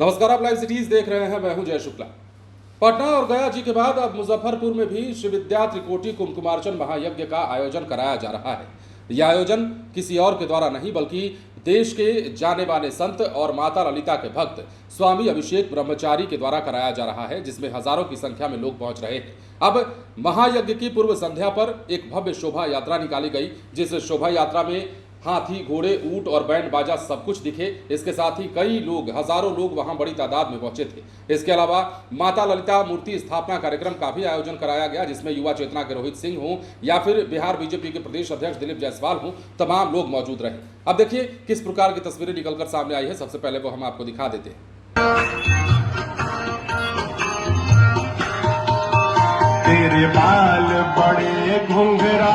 नमस्कार, आप live cities देख रहे हैं। मैं हूं जय शुक्ला। पटना और गया जी के बाद अब मुजफ्फरपुर में भी श्री विद्या त्रिकोटि कुमकुमार्चन महायज्ञ का आयोजन कराया जा रहा है। यह आयोजन किसी और के द्वारा नहीं बल्कि देश के जाने माने संत और माता ललिता के भक्त स्वामी अभिषेक ब्रह्मचारी के द्वारा कराया जा रहा है, जिसमें हजारों की संख्या में लोग पहुंच रहे हैं। अब महायज्ञ की पूर्व संध्या पर एक भव्य शोभा यात्रा निकाली गई, जिस शोभा यात्रा में हाथी, घोड़े, ऊंट और बैंड बाजा सब कुछ दिखे। इसके साथ ही कई लोग, हजारों लोग वहां बड़ी तादाद में पहुंचे थे। इसके अलावा माता ललिता मूर्ति स्थापना कार्यक्रम का भी आयोजन कराया गया, जिसमें युवा चेतना के रोहित सिंह हों या फिर बिहार बीजेपी के प्रदेश अध्यक्ष दिलीप जायसवाल हों, तमाम लोग मौजूद रहे। अब देखिए किस प्रकार की तस्वीरें निकलकर सामने आई है। सबसे पहले वो हम आपको दिखा देते हैं। तेरे बाल बड़े घुंघरा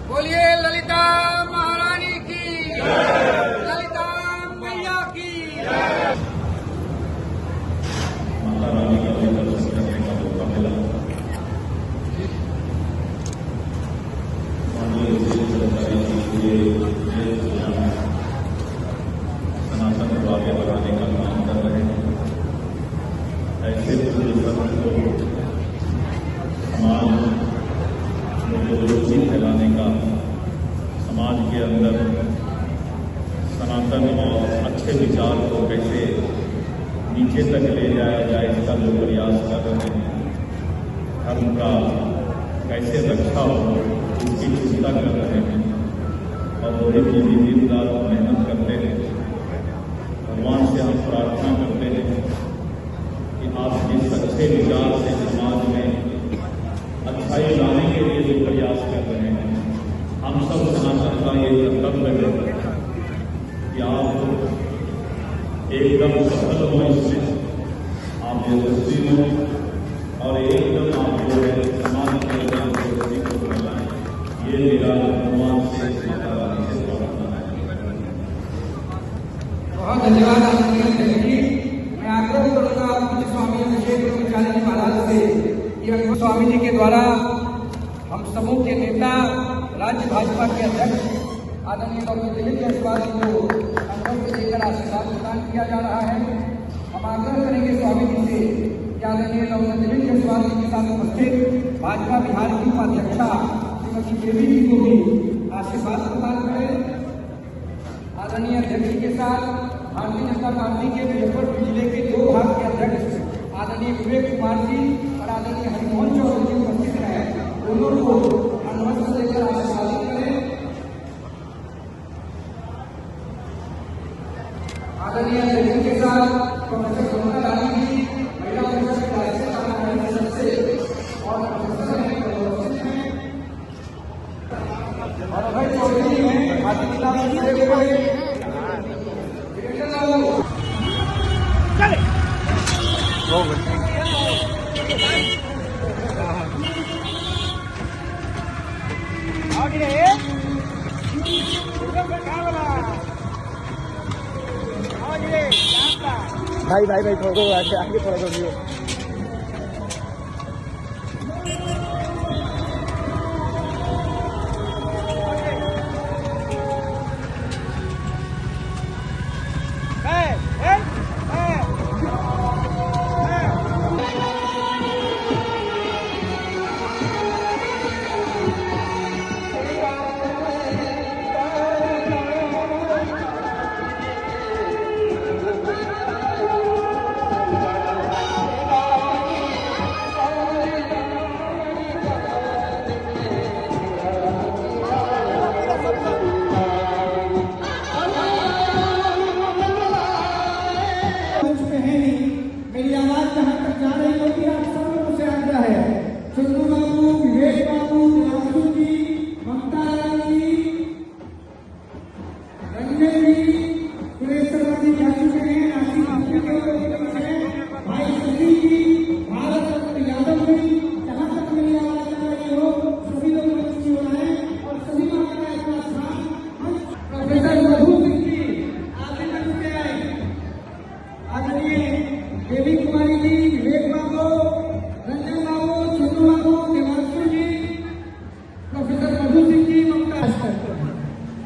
बोलिए ललिता महारानी की, ललिता मैया की। माता रानी का दर्शन करने का मौका मिला। सनातन को आगे बढ़ाने का काम कर रहे हैं। ऐसे समाज रोजी फैलाने का, समाज के अंदर सनातन और अच्छे विचार को कैसे नीचे तक ले जाया जाए, इसका जो प्रयास कर रहे हैं। धर्म का कैसे रक्षा हो, इसकी चिंता कर रहे हैं और वही भी दिन रात मेहनत करते हैं। भगवान से हम प्रार्थना करते हैं कि आप इस अच्छे विचार से समाज में अच्छाई लाने के लिए जो प्रयास कर रहे हैं, हम सब सनातन का ये कर्तव्य है कि आप एकदम सफल हो, इसमें आप यशस्वी हो और एकदम आप जो है समाज के अंदर को फैलाएं। ये मेरा भगवान से, माता रानी से प्रार्थना है। बहुत धन्यवाद आपकी। मैं आग्रह करूंगा पूज्य स्वामी अभिषेक ब्रह्मचारी महाराज से, स्वामी जी के द्वारा हम समूह के नेता राज्य भाजपा के अध्यक्ष आदरणीय डॉक्टर दिलीप जायसवाल जी को अनुरोध से लेकर आशीर्वाद प्रदान किया जा रहा है। हम आग्रह करेंगे स्वामी जी से कि आदरणीय डॉक्टर दिलीप जायसवाल जी के साथ उपस्थित भाजपा बिहार की उपाध्यक्षा श्रीमती देवी जी को भी आशीर्वाद प्रदान करें। आदरणीय अध्यक्ष जी के साथ भारतीय जनता पार्टी के मुजफ्फरपुर जिले के 2 भाग के अध्यक्ष आदरणीय विवेक कुमार जी और आदरणीय हरिमोहन चौधरी जी उपस्थित रहे, दोनों को अनुरोध से लेकर आशीर्वाद करें। आदरणीय अध्यक्ष के साथ प्रोफेसर सोना रानी जी महिला परिषद के राज्य सदस्य और अभय चौधरी हैं भारतीय जनता पार्टी भाई थोड़ा आगे थोड़ा वीडियो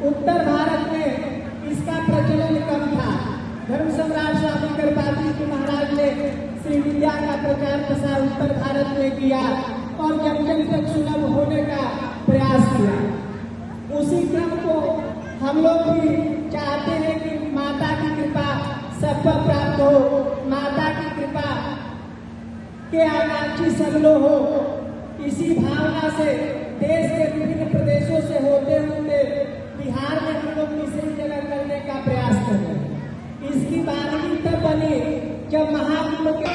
उत्तर भारत में इसका प्रचलन कम था। धर्म सम्राट स्वामी कृपाल जी महाराज ने श्री विद्या का प्रचार प्रसार उत्तर भारत में किया और जन जन तक सुलभ होने का प्रयास किया। उसी क्रम को हम लोग भी चाहते हैं कि माता की कृपा सब पर प्राप्त हो, माता की कृपा के आकांक्षी सब लोग हो। इसी भावना से देश के विभिन्न प्रदेशों से होते हुए बिहार में हम लोग तीसरी जगह करने का प्रयास कर रहे हैं। इसकी बातचीत तब बनी जब महात्मा के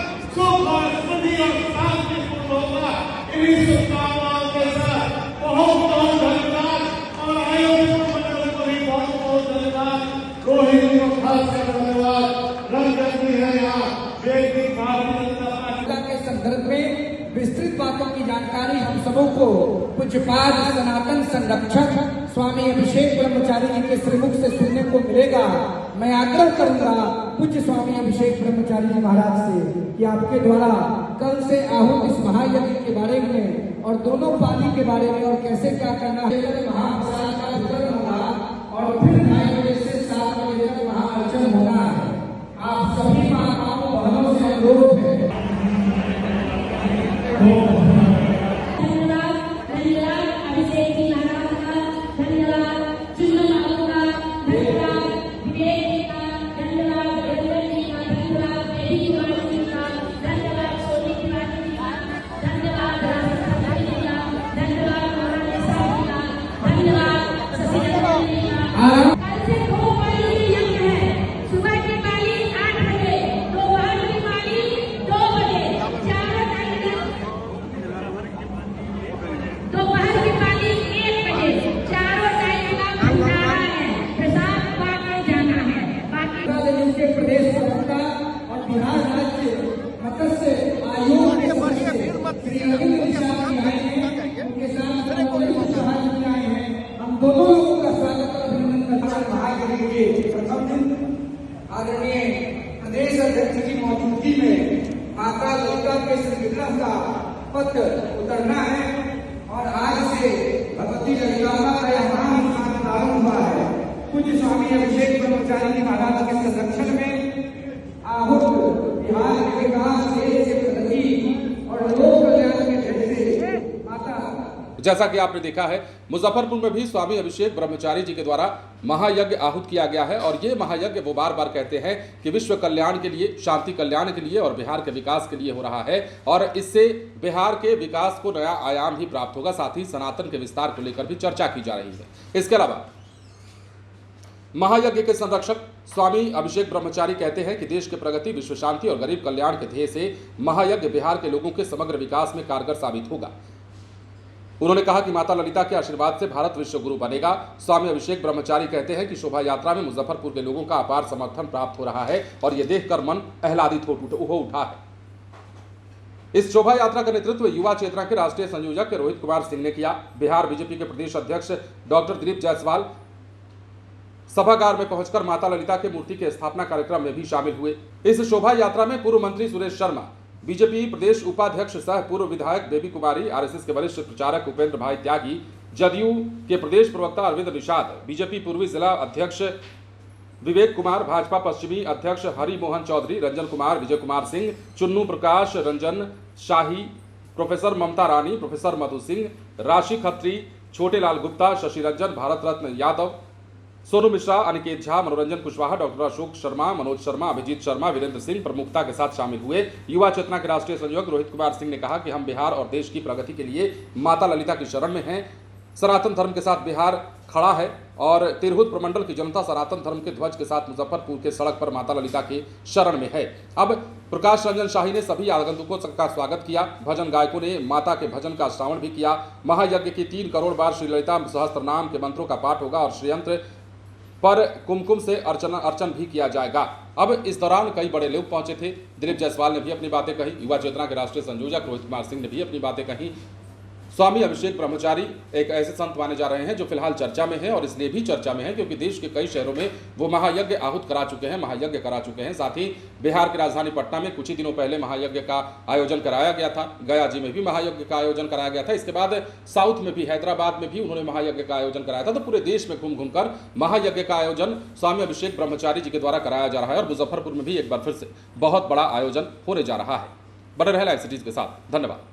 बहुत धन्यवाद और आयोजक मंडल को भी बहुत धन्यवाद। रोहित को खास धन्यवाद। रंजन भी है यहाँ के संदर्भ में विस्तृत बातों की जानकारी हम सबों को पूज्यपाद सनातन संरक्षक स्वामी अभिषेक ब्रह्मचारी जी के श्रीमुख से सुनने को मिलेगा। मैं आग्रह करूंगा पूज्य स्वामी अभिषेक ब्रह्मचारी जी महाराज से कि आपके द्वारा कल से आहूत इस महायज्ञ के बारे में और दोनों पाली के बारे में और कैसे क्या करना है महाप्रसाद का वितरण होगा और फिर 2:30 बजे से 7 बजे तक महाअर्चन होना है। आप सभी माताओं बहनों से अनुरोध है। धन्यवाद अभिषेक जी महाराज का, धन्यवाद चुन्नू बाबू का, धन्यवाद विवेक जी का, धन्यवाद देवेंद्र जी का, धन्यवाद देवी कुमार जी का, धन्यवाद सोनी तिवारी जी का, धन्यवाद राजेश जी का, धन्यवाद महाराज साहब जी का, धन्यवाद शशिधर जी का। कल से 2 पाली की यज्ञ है। सुबह की पाली 8 बजे, दोपहर की पाली 2 बजे, दोपहर की पाली 1 बजे, चारों टाइम का भंडारा है, प्रसाद बांटने जाना है। बाकी के प्रदेश प्रवक्ता और बिहार राज्य मत्स्य आयोग के सदस्य श्री अरविंद शाह जी आए हैं, उनके साथ आए हैं। हम दोनों लोगों का स्वागत और अभिनंदन करना महायज्ञ के प्रथम दिन आदरणीय प्रदेश अध्यक्ष की मौजूदगी में माता ललिता के श्री विग्रह का पत्र उतरना है और आज से भक्ति ललितामा का यह महानुष्ठान प्रारंभ हुआ है। पूज्य स्वामी अभिषेक ब्रह्मचारी जी महाराज के संरक्षण में आहुत बिहार के विकास, देश के प्रगति और लोक कल्याण के झंडे माता। जैसा कि आपने देखा है, मुजफ्फरपुर में भी स्वामी अभिषेक ब्रह्मचारी जी के द्वारा महायज्ञ आहूत किया गया है और ये महायज्ञ वो बार बार कहते हैं कि विश्व कल्याण के लिए, शांति कल्याण के लिए और बिहार के विकास के लिए हो रहा है और इससे बिहार के विकास को नया आयाम ही प्राप्त होगा। साथ ही सनातन के विस्तार को लेकर भी चर्चा की जा रही है। इसके अलावा महायज्ञ के संरक्षक स्वामी अभिषेक ब्रह्मचारी कहते हैं कि देश की प्रगति, विश्व शांति और गरीब कल्याण के ध्येय से महायज्ञ बिहार के लोगों के समग्र विकास में कारगर साबित होगा। उन्होंने कहा कि माता ललिता के आशीर्वाद से भारत विश्व गुरु बनेगा। स्वामी अभिषेक ब्रह्मचारी कहते हैं कि शोभा यात्रा में मुजफ्फरपुर के लोगों का अपार समर्थन प्राप्त हो रहा है और यह देखकर मन आह्लादित हो उठा है। इस शोभा यात्रा का नेतृत्व युवा चेतना के राष्ट्रीय संयोजक रोहित कुमार सिंह ने किया। बिहार बीजेपी के प्रदेश अध्यक्ष डॉक्टर दिलीप जायसवाल सभागार में पहुंचकर माता ललिता के मूर्ति के स्थापना कार्यक्रम में भी शामिल हुए। इस शोभा यात्रा में पूर्व मंत्री सुरेश शर्मा, बीजेपी प्रदेश उपाध्यक्ष सह पूर्व विधायक बेबी कुमारी, आरएसएस के वरिष्ठ प्रचारक उपेंद्र भाई त्यागी, जदयू के प्रदेश प्रवक्ता अरविंद निषाद, बीजेपी पूर्वी जिला अध्यक्ष विवेक कुमार, भाजपा पश्चिमी अध्यक्ष हरि मोहन चौधरी, रंजन कुमार, विजय कुमार सिंह, चुन्नू प्रकाश, रंजन शाही, प्रोफेसर ममता रानी, प्रोफेसर मधु सिंह, राशि खत्री, छोटे लाल गुप्ता, शशि रंजन, भारत रत्न यादव, सोनू मिश्रा, अनिकेत झा, मनोरंजन कुशवाहा, डॉक्टर अशोक शर्मा, मनोज शर्मा, अभिजीत शर्मा, वीरेंद्र सिंह प्रमुखता के साथ शामिल हुए। युवा चेतना के राष्ट्रीय संयोजक रोहित कुमार सिंह ने कहा कि हम बिहार और देश की प्रगति के लिए माता ललिता की शरण में हैं। सनातन धर्म के साथ बिहार खड़ा है और तिरहुत प्रमंडल की जनता सनातन धर्म के ध्वज के साथ मुजफ्फरपुर के सड़क पर माता ललिता के शरण में है। अब प्रकाश रंजन शाही ने सभी आगंतुकों का स्वागत किया। भजन गायकों ने माता के भजन का श्रवण भी किया। महायज्ञ की 3 करोड़ बार श्री ललिता सहस्त्र नाम के मंत्रों का पाठ होगा और श्रीयंत्र पर कुमकुम से अर्चन भी किया जाएगा। अब इस दौरान कई बड़े लोग पहुंचे थे। दिलीप जायसवाल ने भी अपनी बातें कही। युवा चेतना के राष्ट्रीय संयोजक रोहित कुमार सिंह ने भी अपनी बातें कही। स्वामी अभिषेक ब्रह्मचारी एक ऐसे संत माने जा रहे हैं जो फिलहाल चर्चा में हैं और इसलिए भी चर्चा में है क्योंकि देश के कई शहरों में वो महायज्ञ आहूत करा चुके हैं, महायज्ञ करा चुके हैं। साथ ही बिहार की राजधानी पटना में कुछ ही दिनों पहले महायज्ञ का आयोजन कराया गया था। गया जी में भी महायज्ञ का आयोजन कराया गया था। इसके बाद साउथ में भी, हैदराबाद में भी उन्होंने महायज्ञ का आयोजन कराया था। तो पूरे देश में घूम घूमकर महायज्ञ का आयोजन स्वामी अभिषेक ब्रह्मचारी जी के द्वारा कराया जा रहा है और मुजफ्फरपुर में भी एक बार फिर से बहुत बड़ा आयोजन होने जा रहा है। बने रहे लाइव सिटीज के साथ। धन्यवाद।